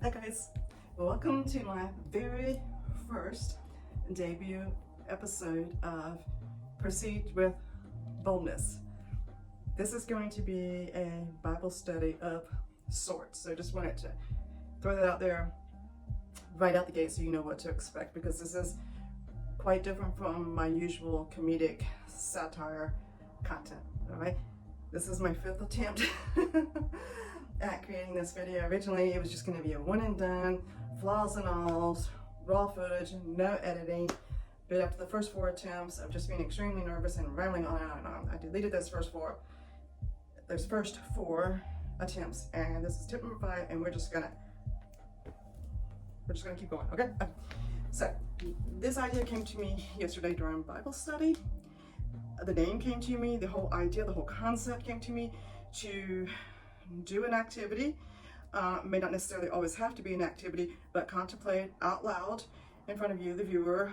Hi guys, welcome to my very first debut episode of Proceed with Boldness. This is going to be a Bible study of sorts, so just wanted to throw that out there right out the gate so you know what to expect, because this is quite different from my usual comedic satire content. All right, this is my fifth attempt at creating this video. Originally it was just going to be a one and done, flaws and alls, raw footage, no editing. But after the first four attempts of just being extremely nervous and rambling on and on, I deleted those first four attempts, and this is tip number 5, and we're just gonna keep going. Okay. So this idea came to me yesterday during Bible study. The name came to me, the whole idea, the whole concept came to me to do an activity. May not necessarily always have to be an activity, but contemplate out loud in front of you, the viewer,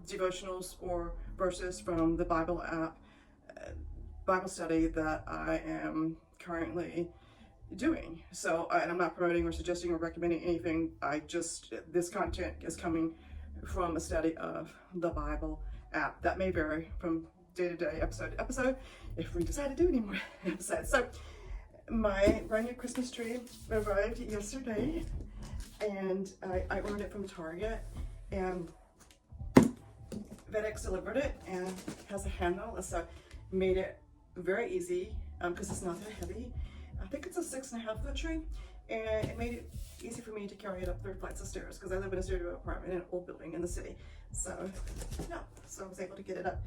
devotionals or verses from the Bible app, Bible study that I am currently doing. So, and I'm not promoting or suggesting or recommending anything. This content is coming from a study of the Bible app. That may vary from day to day, episode to episode, if we decide to do any more episodes. So, my brand new Christmas tree arrived yesterday, and I ordered it from Target, and FedEx delivered it, and it has a handle, so made it very easy because it's not that heavy. I think it's a 6.5 foot tree, and it made it easy for me to carry it up 3 flights of stairs because I live in a studio apartment in an old building in the city. So yeah, so I was able to get it up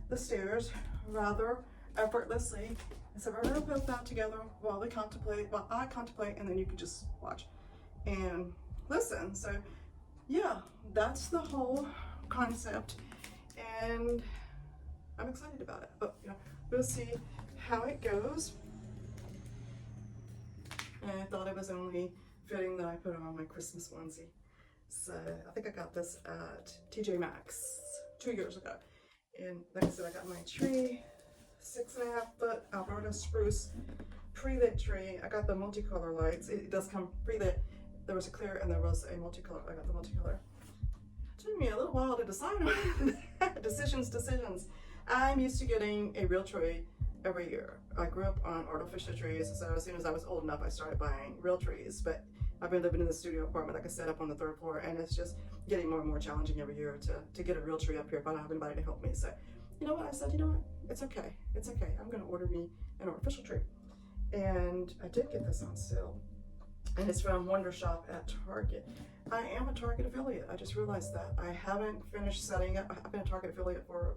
the stairs rather effortlessly. So we're gonna put that together while I contemplate, and then you can just watch and listen. So yeah, that's the whole concept, and I'm excited about it. But we'll see how it goes. And I thought it was only fitting that I put on my Christmas onesie. So I think I got this at TJ Maxx 2 years ago. And like I said, I got my tree, 6.5 foot Alberta spruce pre-lit tree. I got the multicolor lights. It does come pre-lit. There was a clear and there was a multicolor. I got the multicolor. It took me a little while to decide on decisions. I'm used to getting a real tree every year. I grew up on artificial trees, so as soon as I was old enough, I started buying real trees. But I've been living in the studio apartment, like I said, up on the 3rd floor, and it's just getting more and more challenging every year to get a real tree up here if I don't have anybody to help me. So, you know what? I said, you know what? It's okay. I'm going to order me an artificial tree. And I did get this on sale, and it's from Wonder Shop at Target. I am a Target affiliate. I just realized that. I haven't finished setting up. I've been a Target affiliate for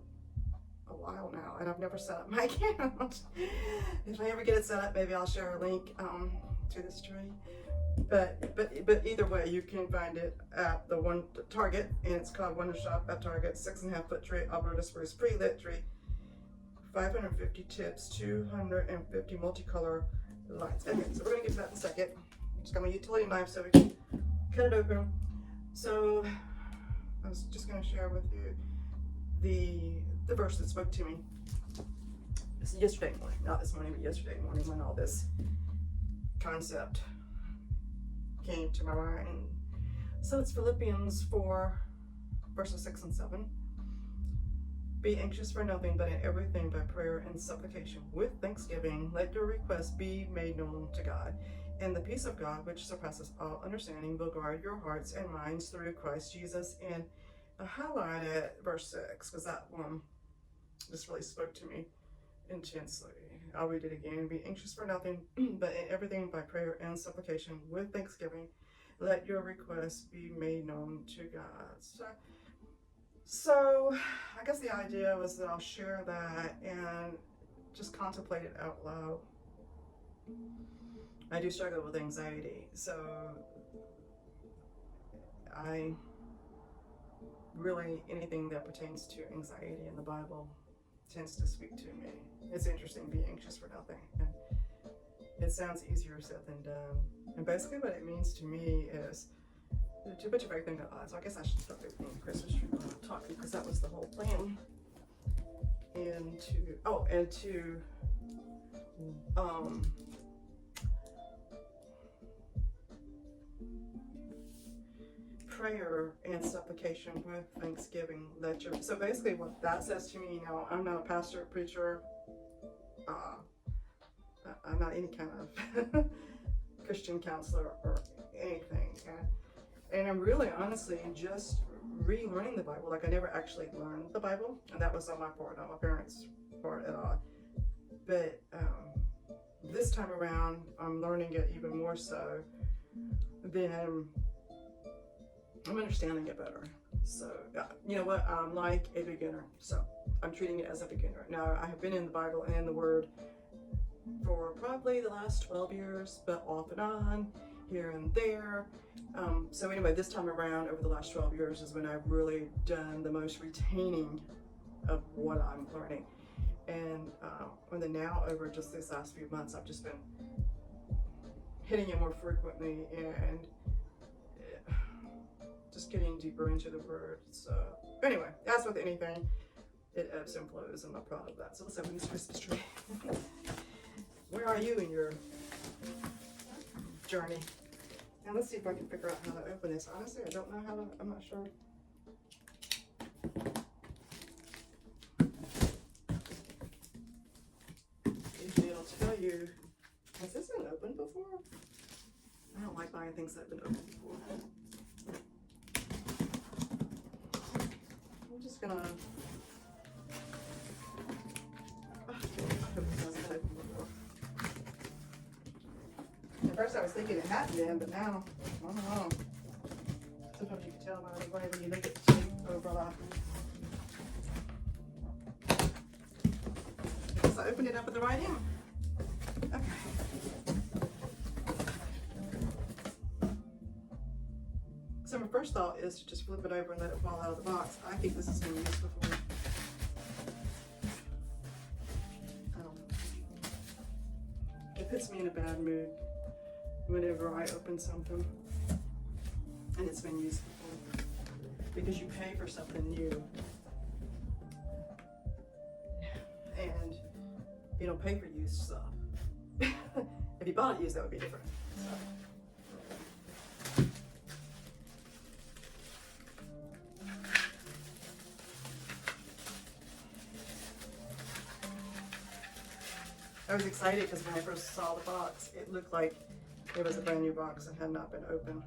a while now, and I've never set up my account. If I ever get it set up, maybe I'll share a link to this tree. But either way, you can find it at the Target, and it's called Wonder Shop at Target. 6.5 foot tree, Alberta spruce pre-lit tree, 550 tips, 250 multicolor lights. Okay, so we're gonna get to that in a second. Just got my utility knife so we can cut it open. So I was just gonna share with you the verse that spoke to me. This is yesterday morning, not this morning, but yesterday morning when all this concept came to my mind. So it's Philippians 4, verses 6 and 7. Be anxious for nothing, but in everything by prayer and supplication with thanksgiving, let your requests be made known to God. And the peace of God, which surpasses all understanding, will guard your hearts and minds through Christ Jesus. And I highlighted verse 6 because that one just really spoke to me intensely. I'll read it again. Be anxious for nothing, but in everything by prayer and supplication with thanksgiving, let your requests be made known to God. So I guess the idea was that I'll share that and just contemplate it out loud. I do struggle with anxiety, so anything that pertains to anxiety in the Bible tends to speak to me. It's interesting, be anxious for nothing. And it sounds easier said than done. And basically what it means to me is to put your everything at odds. So I guess I should start with the Christmas tree while I'm talking, because that was the whole plan. And to prayer and supplication with thanksgiving. So basically what that says to me, now I'm not a pastor, preacher, I'm not any kind of Christian counselor or anything. And I'm really honestly just relearning the Bible. Like I never actually learned the Bible, and that was on my part, not my parents' part at all. But this time around, I'm learning it even more so. Then I'm understanding it better. So, you know what? I'm like a beginner. So I'm treating it as a beginner. Now, I have been in the Bible and in the Word for probably the last 12 years, but off and on, here and there. So anyway, this time around, over the last 12 years is when I've really done the most retaining of what I'm learning. And then now, over just these last few months, I've just been hitting it more frequently and just getting deeper into the Word. So anyway, as with anything, it ebbs and flows, and I'm proud of that. So let's open this Christmas tree. Where are you in your journey? And let's see if I can figure out how to open this. Honestly, I don't know how to, I'm not sure. Usually it'll tell you, has this been opened before? I don't like buying things that have been opened before. I'm just gonna, I hope it hasn't been opened before. At first I was thinking it hadn't been, but now, I don't know. Sometimes you can tell by the way when you look at the shape overlap. So I opened it up at the right end. Okay. So my first thought is to just flip it over and let it fall out of the box. I think this has been used before. It puts me in a bad mood whenever I open something and it's been used before, because you pay for something new and you don't pay for used stuff. If you bought it used, that would be different. So. I was excited because when I first saw the box, it looked like it was a brand new box and had not been opened.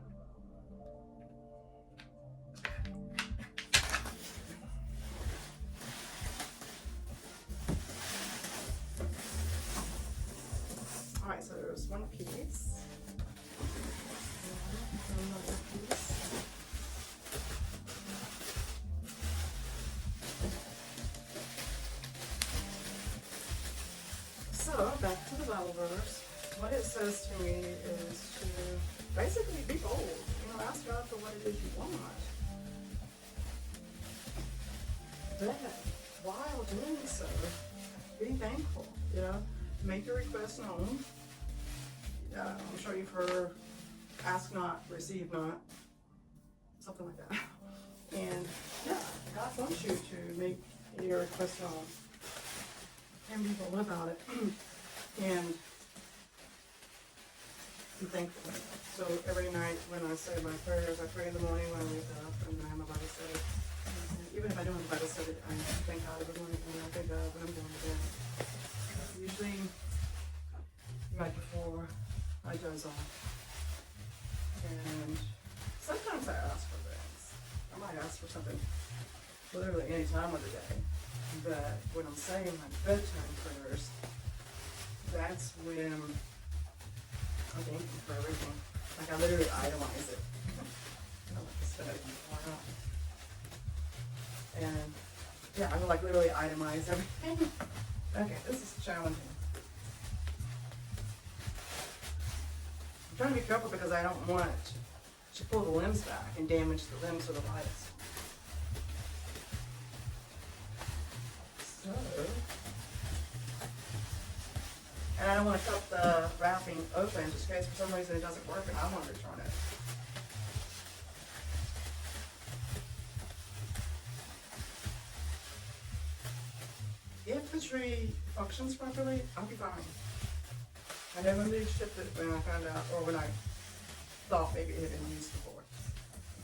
All right, so there's one piece. Another piece. So, back to the Bible verse. What it says to me is to basically be bold. You know, ask God for what it is you want. But while doing so, be thankful. You know, make your request known. I'm sure you've heard, ask not, receive not, something like that. And yeah, God wants you to make your request known and be bold about it. And be thankful. So every night when I say my prayers, I pray in the morning when I wake up, and then I have a Bible study. And even if I don't have a Bible study, I thank God every morning, and I thank God when I'm going to bed. Usually, right before I doze off. And sometimes I ask for things. I might ask for something literally any time of the day. But when I'm saying my bedtime prayers, that's when I'm thankful for everything. Like I literally itemize it. I like this study. Why not? And yeah, I would like literally itemize everything. Okay, this is challenging. I'm trying to be careful because I don't want to pull the limbs back and damage the limbs of the lights. So, and I don't want to cut the wrapping open just in case for some reason it doesn't work and I want to return it. If the tree functions properly, I'll be fine. I never moved shipped it when I found out, or when I thought maybe it had been used before.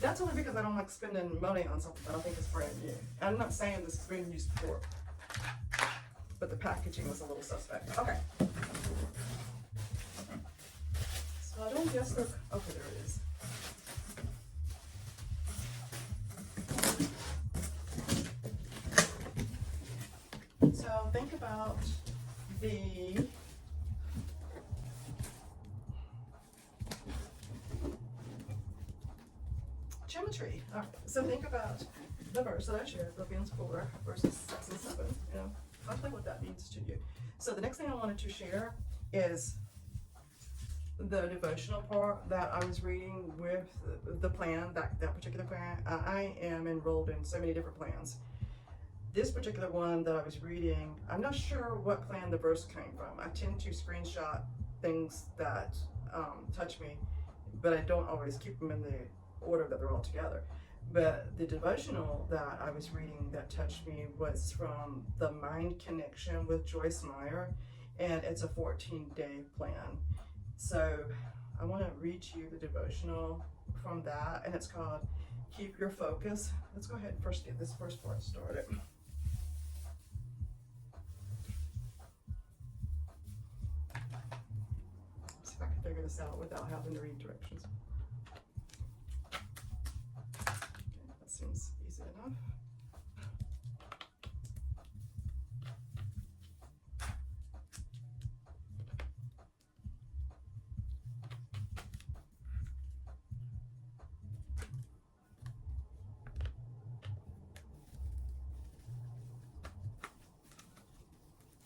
That's only because I don't like spending money on something that I think is brand new. I'm not saying this has been used before, but the packaging was a little suspect. Okay. So I don't guess okay, there it is. So think about the geometry. All right, so think about the verse that I shared, Philippians 4, verses 6 and 7. You know, contemplate what that means to you. So the next thing I wanted to share is the devotional part that I was reading with the plan, that particular plan. I am enrolled in so many different plans. This particular one that I was reading, I'm not sure what plan the verse came from. I tend to screenshot things that touch me, but I don't always keep them in the order that they're all together. But the devotional that I was reading that touched me was from the Mind Connection with Joyce Meyer, and it's a 14-day plan. So I want to read to you the devotional from that, and it's called Keep Your Focus. Let's go ahead and first get this first part started. See if I can figure this out without having to read directions. That seems easy enough.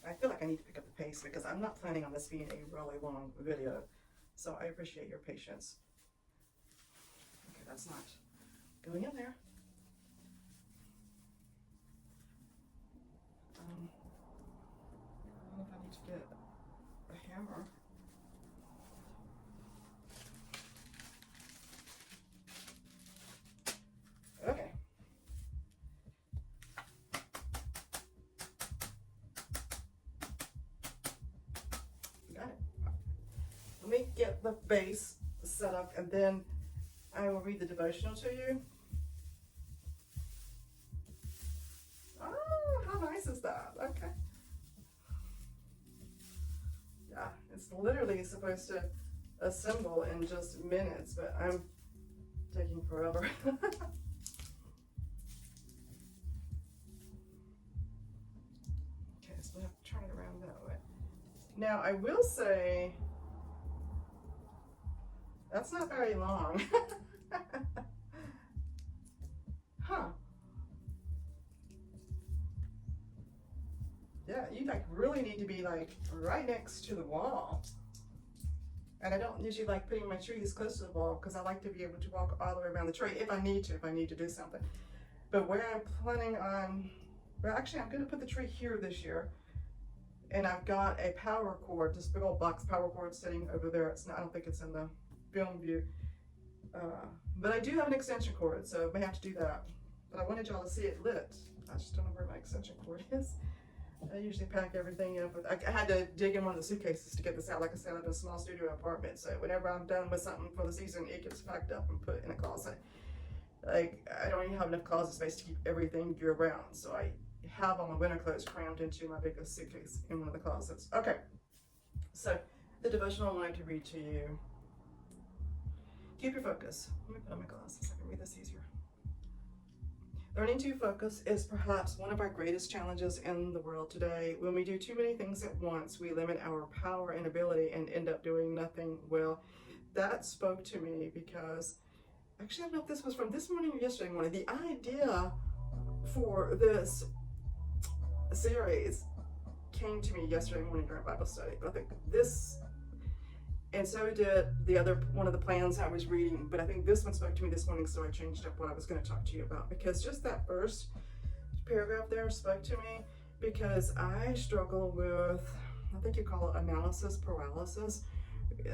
I feel like I need to pick up the pace because I'm not planning on this being a really long video. So I appreciate your patience. Okay, that's not going in there. I don't know if I need to get a hammer. Okay. Got it. Let me get the base set up and then I will read the devotional to you. Oh, how nice is that? Okay. Yeah, it's literally supposed to assemble in just minutes, but I'm taking forever. Okay, so I have to turn it around that way. Now, I will say, that's not very long. Huh. Yeah, you like really need to be like right next to the wall. And I don't usually like putting my trees close to the wall because I like to be able to walk all the way around the tree if I need to do something. But where I'm planning on, well, actually I'm going to put the tree here this year. And I've got a power cord, this big old box power cord sitting over there. It's not, I don't think it's in the film view. But I do have an extension cord, so I may have to do that. But I wanted y'all to see it lit. I just don't know where my extension cord is. I usually pack everything up. I had to dig in one of the suitcases to get this out. Like I said, I have a small studio apartment, so whenever I'm done with something for the season, it gets packed up and put in a closet. Like, I don't even have enough closet space to keep everything year round, so I have all my winter clothes crammed into my biggest suitcase in one of the closets. Okay, so the devotional I wanted to read to you. Keep your focus. Let me put on my glasses so I can read this easier. Learning to focus is perhaps one of our greatest challenges in the world today. When we do too many things at once, we limit our power and ability and end up doing nothing well. That spoke to me because, actually I don't know if this was from this morning or yesterday morning, the idea for this series came to me yesterday morning during Bible study. But I think this, and so did the other one of the plans I was reading, but I think this one spoke to me this morning, so I changed up what I was going to talk to you about, because just that first paragraph there spoke to me, because I struggle with, I think you call it analysis paralysis.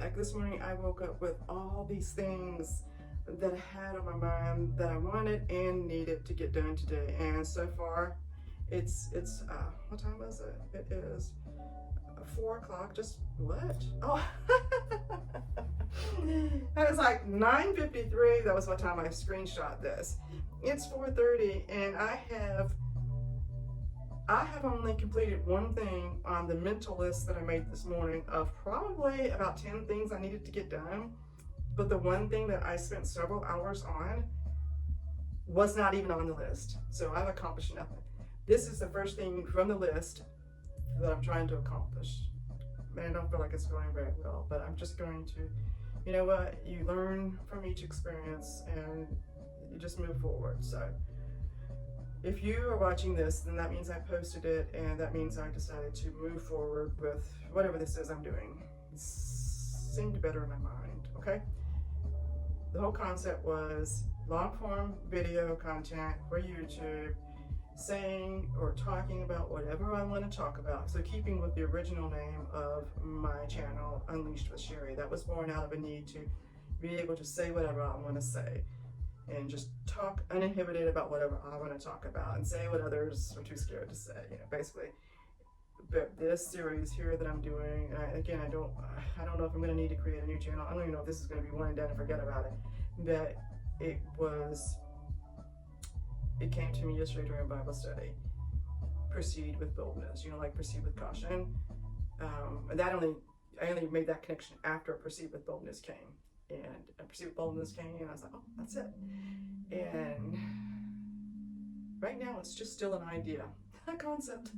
Like this morning I woke up with all these things that I had on my mind that I wanted and needed to get done today, and so far it's what time is it? It is 4 o'clock. Just what? Oh, And it's like 9:53. That was what time I screenshot this. It's 4:30, and I have only completed one thing on the mental list that I made this morning of probably about 10 things I needed to get done. But the one thing that I spent several hours on was not even on the list. So I've accomplished nothing. This is the first thing from the list that I'm trying to accomplish. And I don't feel like it's going very well, but I'm just going to, you know what, you learn from each experience and you just move forward. So if you are watching this, then that means I posted it, and that means I decided to move forward with whatever this is I'm doing. It seemed better in my mind, okay? The whole concept was long form video content for YouTube, saying or talking about whatever I want to talk about. So keeping with the original name of my channel, Unleashed with Sherry, that was born out of a need to be able to say whatever I want to say and just talk uninhibited about whatever I want to talk about and say what others are too scared to say, basically. But this series here that I'm doing, again, I don't know if I'm going to need to create a new channel. I don't even know if this is going to be one and done and forget about it. But it came to me yesterday during Bible study. Proceed with boldness, like proceed with caution. And I only made that connection after proceed with boldness came. And proceed with boldness came, and I was like, oh, that's it. And right now it's just still an idea, a concept.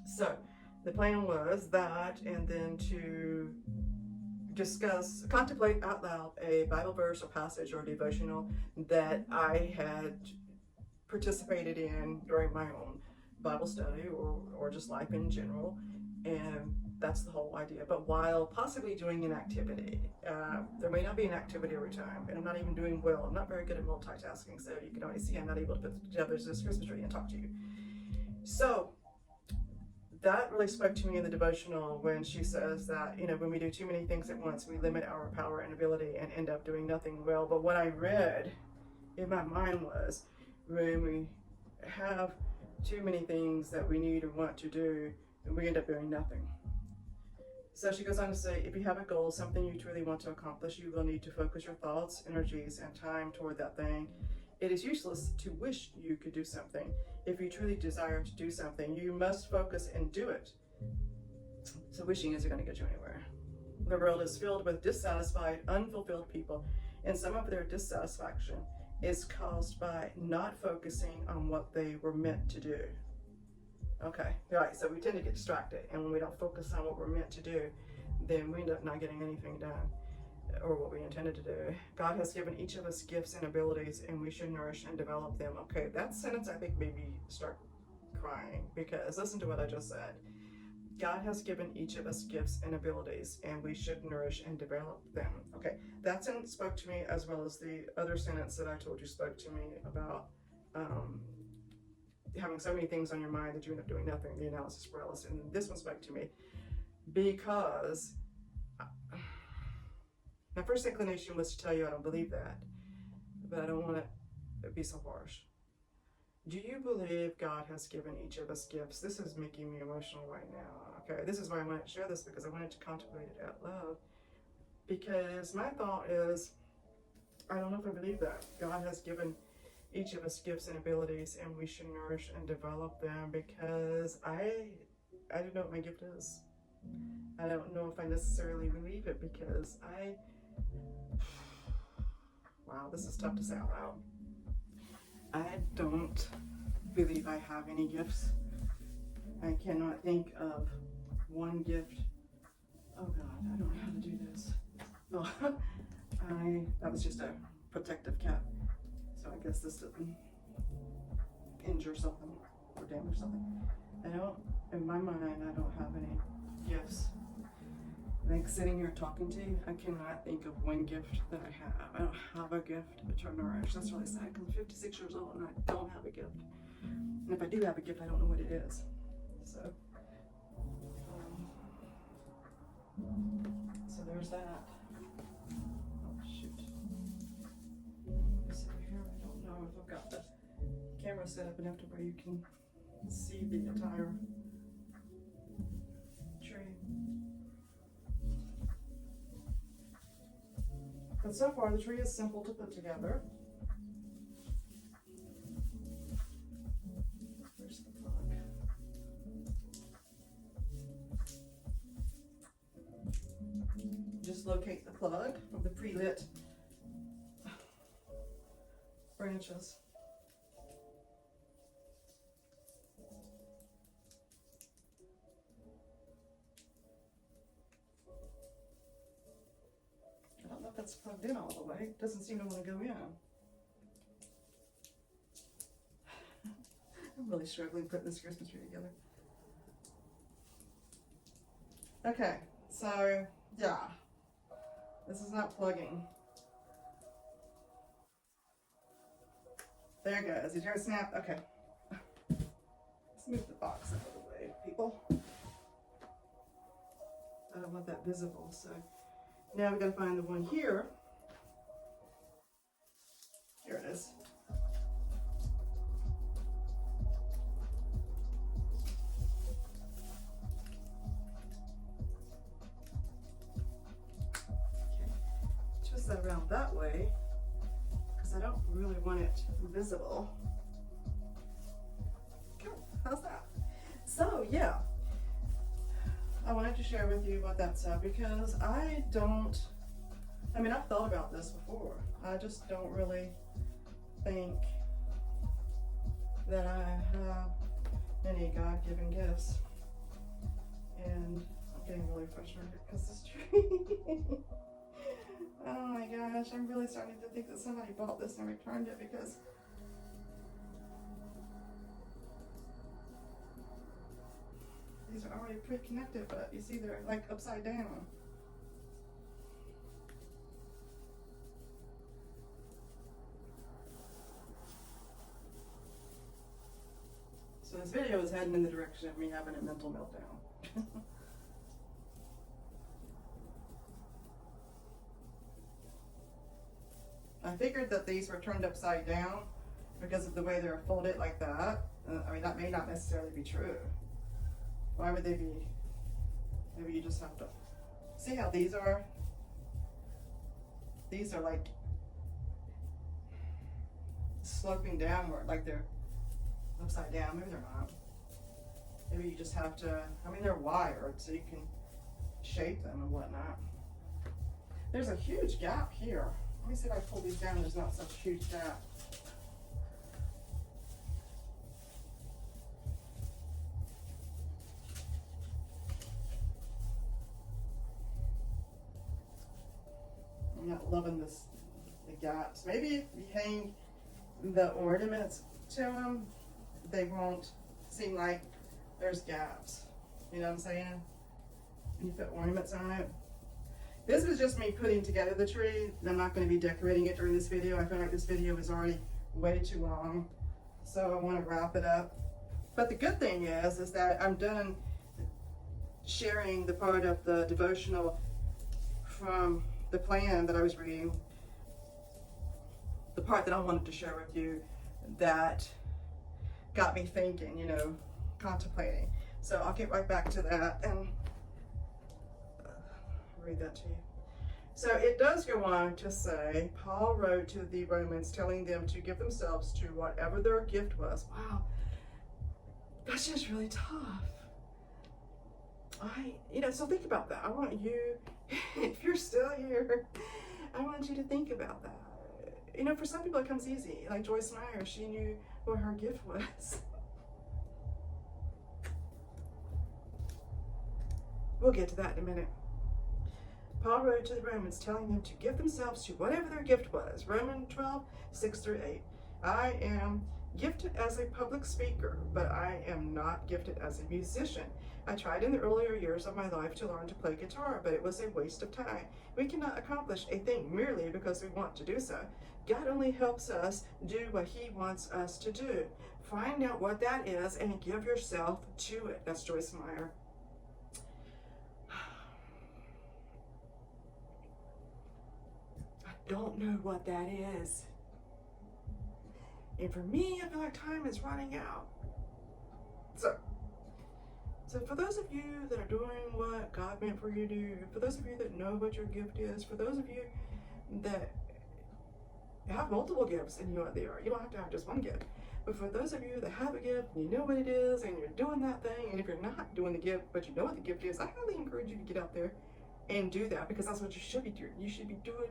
So the plan was that, and then to contemplate out loud a Bible verse or passage or devotional that I had participated in during my own Bible study or just life in general. And that's the whole idea. But while possibly doing an activity, there may not be an activity every time, and I'm not even doing well. I'm not very good at multitasking, so you can already see I'm not able to put together this Christmas tree and talk to you. So that really spoke to me in the devotional when she says that, when we do too many things at once, we limit our power and ability and end up doing nothing well. But what I read in my mind was, when we have too many things that we need or want to do, we end up doing nothing. So she goes on to say, if you have a goal, something you truly want to accomplish, you will need to focus your thoughts, energies, and time toward that thing. It is useless to wish you could do something. If you truly desire to do something, you must focus and do it. So wishing isn't going to get you anywhere. The world is filled with dissatisfied, unfulfilled people, and some of their dissatisfaction is caused by not focusing on what they were meant to do. Okay, right, so we tend to get distracted, and when we don't focus on what we're meant to do, then we end up not getting anything done, or what we intended to do. God has given each of us gifts and abilities, and we should nourish and develop them. Okay, that sentence I think made me start crying, because listen to what I just said. God has given each of us gifts and abilities, and we should nourish and develop them. Okay, that sentence spoke to me, as well as the other sentence that I told you spoke to me about having so many things on your mind that you end up doing nothing, the analysis paralysis. And this one spoke to me because my first inclination was to tell you I don't believe that, but I don't want to be so harsh. Do you believe God has given each of us gifts? This is making me emotional right now. Okay, this is why I wanted to share this, because I wanted to contemplate it out loud. Because my thought is, I don't know if I believe that. God has given each of us gifts and abilities, and we should nourish and develop them, because I don't know what my gift is. I don't know if I necessarily believe it, because wow, this is tough to say out loud. I don't believe I have any gifts. I cannot think of one gift. Oh God, I don't know how to do this. Oh, that was just a protective cap. So I guess this didn't injure something or damage something. In my mind, I don't have any gifts. Like sitting here talking to you, I cannot think of one gift that I have. I don't have a gift to nourish. That's really sad, because I'm 56 years old and I don't have a gift. And if I do have a gift, I don't know what it is. So there's that. Oh shoot. This over here, I don't know if I've got the camera set up enough to where you can see the entire tree. Because so far the tree is simple to put together. Where's the plug? Just locate the plug of the pre-lit branches. I don't know if that's plugged in all the way. It doesn't seem to want to go in. I'm really struggling putting this Christmas tree together. Okay, so yeah, this is not plugging. There it goes. Did you hear a snap? Okay. Let's move the box out of the way, people. I don't want that visible, so now we gotta find the one here. Here it is. Okay, twist that around that way because I don't really want it visible. Okay, how's that? So yeah, I wanted to share with you what that's because I've thought about this before. I just don't really think that I have any God-given gifts. And I'm getting really frustrated because this tree. Oh my gosh, I'm really starting to think that somebody bought this and returned it because these are already pre-connected, but you see they're like upside down. So this video is heading in the direction of me having a mental meltdown. I figured that these were turned upside down because of the way they're folded like that. That may not necessarily be true. Why would they be? Maybe you just have to see how these are. These are like sloping downward, like they're upside down. Maybe they're not. Maybe you just have to, they're wired so you can shape them and whatnot. There's a huge gap here. Let me see if I pull these down. There's not such a huge gap. I'm not loving the gaps. Maybe if you hang the ornaments to them, they won't seem like there's gaps. You know what I'm saying? When you put ornaments on it. This was just me putting together the tree. I'm not going to be decorating it during this video. I feel like this video is already way too long. So I want to wrap it up. But the good thing is that I'm done sharing the part of the devotional from the plan that I was reading. The part that I wanted to share with you that got me thinking, contemplating. So I'll get right back to that and read that to you. So it does go on to say, Paul wrote to the Romans telling them to give themselves to whatever their gift was. Wow, that's just really tough. So think about that. I want you, if you're still here, I want you to think about that. For some people it comes easy. Like Joyce Meyer, she knew what her gift was. We'll get to that in a minute. Paul wrote to the Romans telling them to give themselves to whatever their gift was. Romans 12, 6-8. I am gifted as a public speaker, but I am not gifted as a musician. I tried in the earlier years of my life to learn to play guitar, but it was a waste of time. We cannot accomplish a thing merely because we want to do so. God only helps us do what He wants us to do. Find out what that is and give yourself to it. That's Joyce Meyer. Don't know what that is. And for me, I feel like time is running out. So for those of you that are doing what God meant for you to do, for those of you that know what your gift is, for those of you that have multiple gifts in you out there. You don't have to have just one gift. But for those of you that have a gift, and you know what it is, and you're doing that thing, and if you're not doing the gift, but you know what the gift is, I highly encourage you to get out there and do that, because that's what you should be doing. You should be doing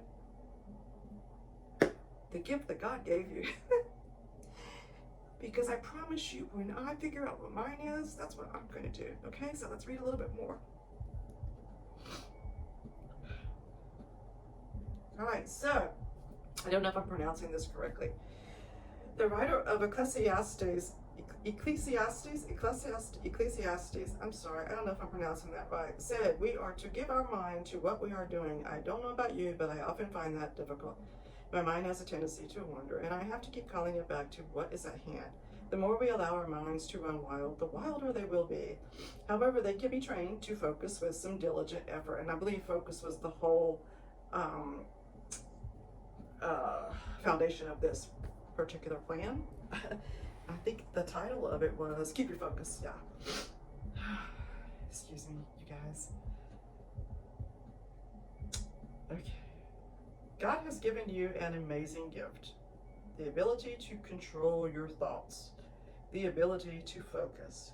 the gift that God gave you. Because I promise you, when I figure out what mine is, that's what I'm going to do. Okay, so let's read a little bit more. All right, so I don't know if I'm pronouncing this correctly. The writer of Ecclesiastes, I'm sorry, I don't know if I'm pronouncing that right, said, we are to give our mind to what we are doing. I don't know about you, but I often find that difficult. My mind has a tendency to wander, and I have to keep calling it back to what is at hand. The more we allow our minds to run wild, the wilder they will be. However, they can be trained to focus with some diligent effort, and I believe focus was the whole foundation of this particular plan. I think the title of it was Keep Your Focus. Yeah. Excuse me, you guys. Okay. God has given you an amazing gift. The ability to control your thoughts. The ability to focus.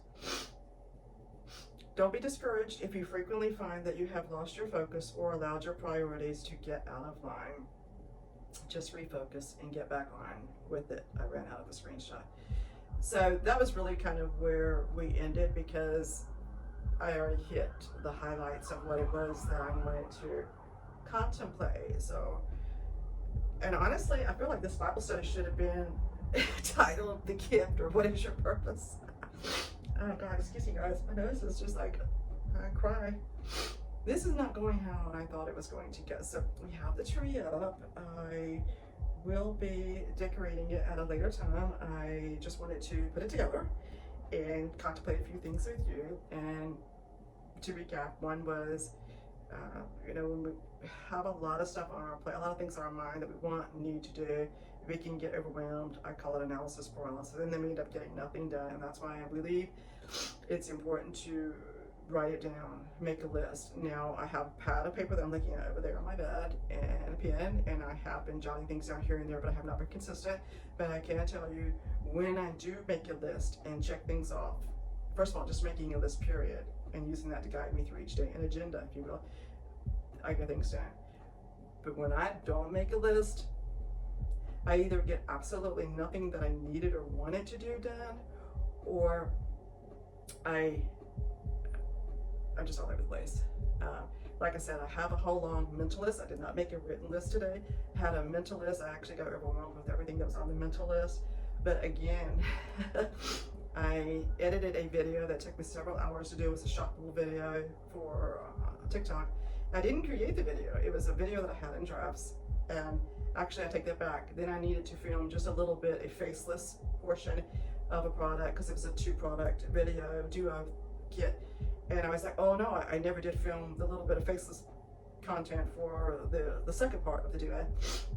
Don't be discouraged if you frequently find that you have lost your focus or allowed your priorities to get out of line. Just refocus and get back on with it. I ran out of a screenshot. So that was really kind of where we ended, because I already hit the highlights of what it was that I wanted to contemplate. So, and honestly, I feel like this Bible study should have been titled The Gift, or What Is Your Purpose? Oh God, excuse me guys, my nose is just like, I cry. This is not going how I thought it was going to go. So we have the tree up. I will be decorating it at a later time. I just wanted to put it together and contemplate a few things with you. And to recap, one was, when we have a lot of stuff on our plate, a lot of things on our mind that we want and need to do, we can get overwhelmed. I call it analysis paralysis, and then we end up getting nothing done. And that's why I believe it's important to write it down, make a list. Now I have a pad of paper that I'm looking at over there on my bed, and a pen, and I have been jotting things down here and there, but I have not been consistent. But I can tell you, when I do make a list and check things off, first of all, just making a list period and using that to guide me through each day, an agenda, if you will, I get things done. But when I don't make a list, I either get absolutely nothing that I needed or wanted to do done, or I'm just all over the place. Like I said, I have a whole long mental list. I did not make a written list today. I had a mental list. I actually got overwhelmed with everything that was on the mental list. But again, I edited a video that took me several hours to do. It was a shoppable video for TikTok. I didn't create the video. It was a video that I had in drafts. And actually, I take that back. Then I needed to film just a little bit, a faceless portion of a product, because it was a 2-product video duo kit. And I was like, oh no, I never did film the little bit of faceless content for the second part of the duet.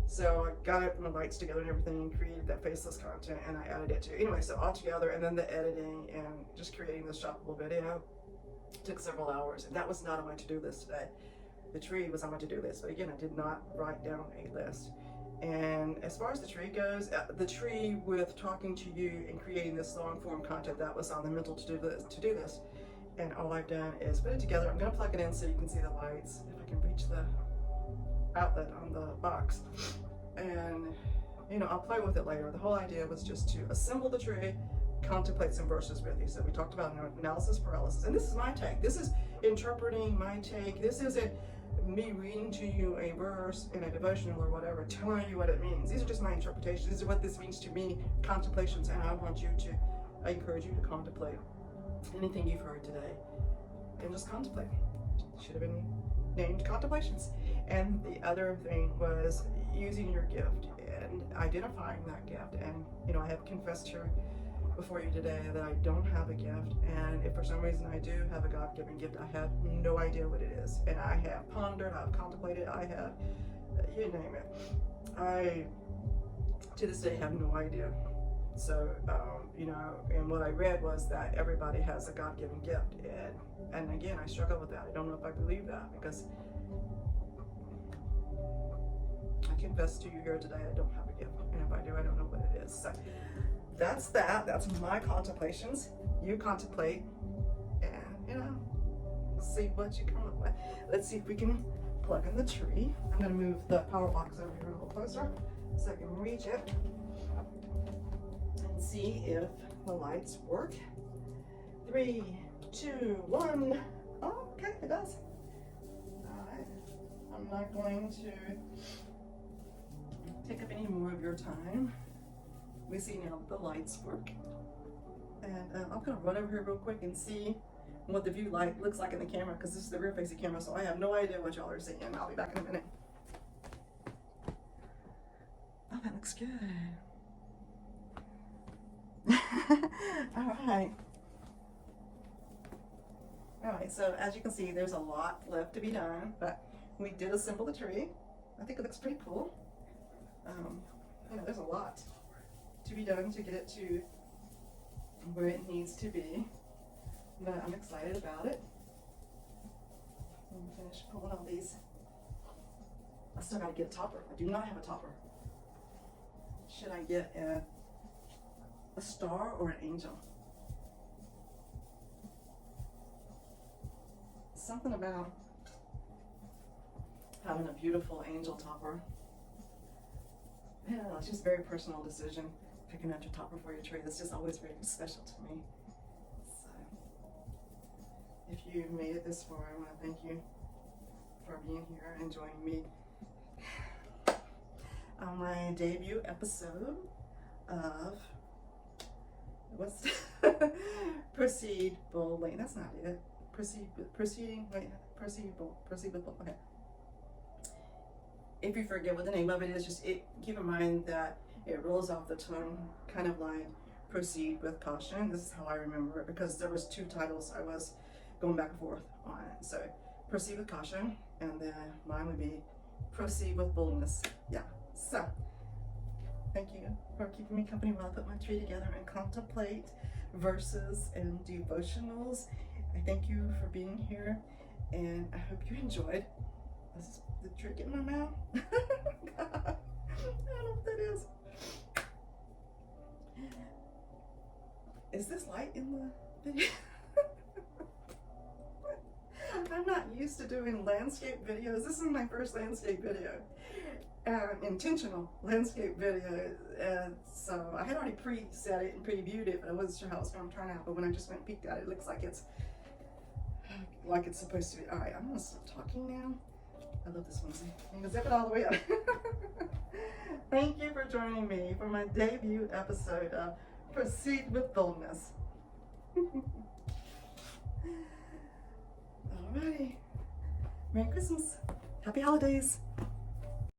So I got it, my lights together and everything, created that faceless content, and I added it to, anyway, so all together, and then the editing and just creating this shoppable video took several hours. And that was not on my to-do list today. The tree was on my to-do list, but again, I did not write down a list. And as far as the tree goes, the tree with talking to you and creating this long form content, that was on the mental to-do list. And all I've done is put it together. I'm gonna plug it in so you can see the lights, if I can reach the outlet on the box. And I'll play with it later. The whole idea was just to assemble the tree, contemplate some verses with you. So we talked about analysis paralysis, and this is my take. This is interpreting my take. This isn't me reading to you a verse in a devotional or whatever, telling you what it means. These are just my interpretations. These are what this means to me, contemplations, and I encourage you to contemplate anything you've heard today, and just contemplate. Should have been named contemplations. And the other thing was using your gift and identifying that gift. And I have confessed here before you today that I don't have a gift, and if for some reason I do have a God-given gift, I have no idea what it is. And I have pondered, I've contemplated, I have, you name it. I to this day have no idea. So, and what I read was that everybody has a God-given gift. And again, I struggle with that. I don't know if I believe that, because confess to you here today, I don't have a gift. And if I do, I don't know what it is. So that's that. That's my contemplations. You contemplate and, you know, see what you come up with. Let's see if we can plug in the tree. I'm going to move the power box over here a little closer so I can reach it and see if the lights work. 3, 2, 1. Oh, okay, it does. All right. I'm not going to take up any more of your time. We see now that the lights work. And I'm going to run over here real quick and see what the view light looks like in the camera, because this is the rear facing camera, so I have no idea what y'all are seeing. I'll be back in a minute. Oh, that looks good. All right. All right, so as you can see, there's a lot left to be done, but we did assemble the tree. I think it looks pretty cool. You know, there's a lot to be done to get it to where it needs to be, but I'm excited about it. I'm gonna finish pulling all these. I still gotta get a topper. I do not have a topper. Should I get a star or an angel? Something about having a beautiful angel topper. Yeah, it's just a very personal decision. Picking out your topper for your tree. That's just always very special to me. So, if you made it this far, I want to thank you for being here and joining me on my debut episode of Proceed Boldly. That's not it. Proceed with bold. Okay. If you forget what the name of it is, just keep in mind that it rolls off the tongue, kind of like Proceed with Caution. This is how I remember it, because there was 2 titles I was going back and forth on it. So Proceed with Caution, and then mine would be Proceed with Boldness. Yeah. So thank you for keeping me company while I put my tree together and contemplate verses and devotionals. I thank you for being here, and I hope you enjoyed. This is the trick in my mouth. God, I don't know what that is. Is this light in the video? I'm not used to doing landscape videos. This is my first landscape video. Intentional landscape video. So I had already preset it and previewed it, but I wasn't sure how it was going to turn out. But when I just went and peeked at it, it looks like it's supposed to be. All right, I'm going to stop talking now. I love this onesie. I'm going to zip it all the way up. Thank you for joining me for my debut episode of Proceed with Boldness. Alrighty. Merry Christmas. Happy holidays.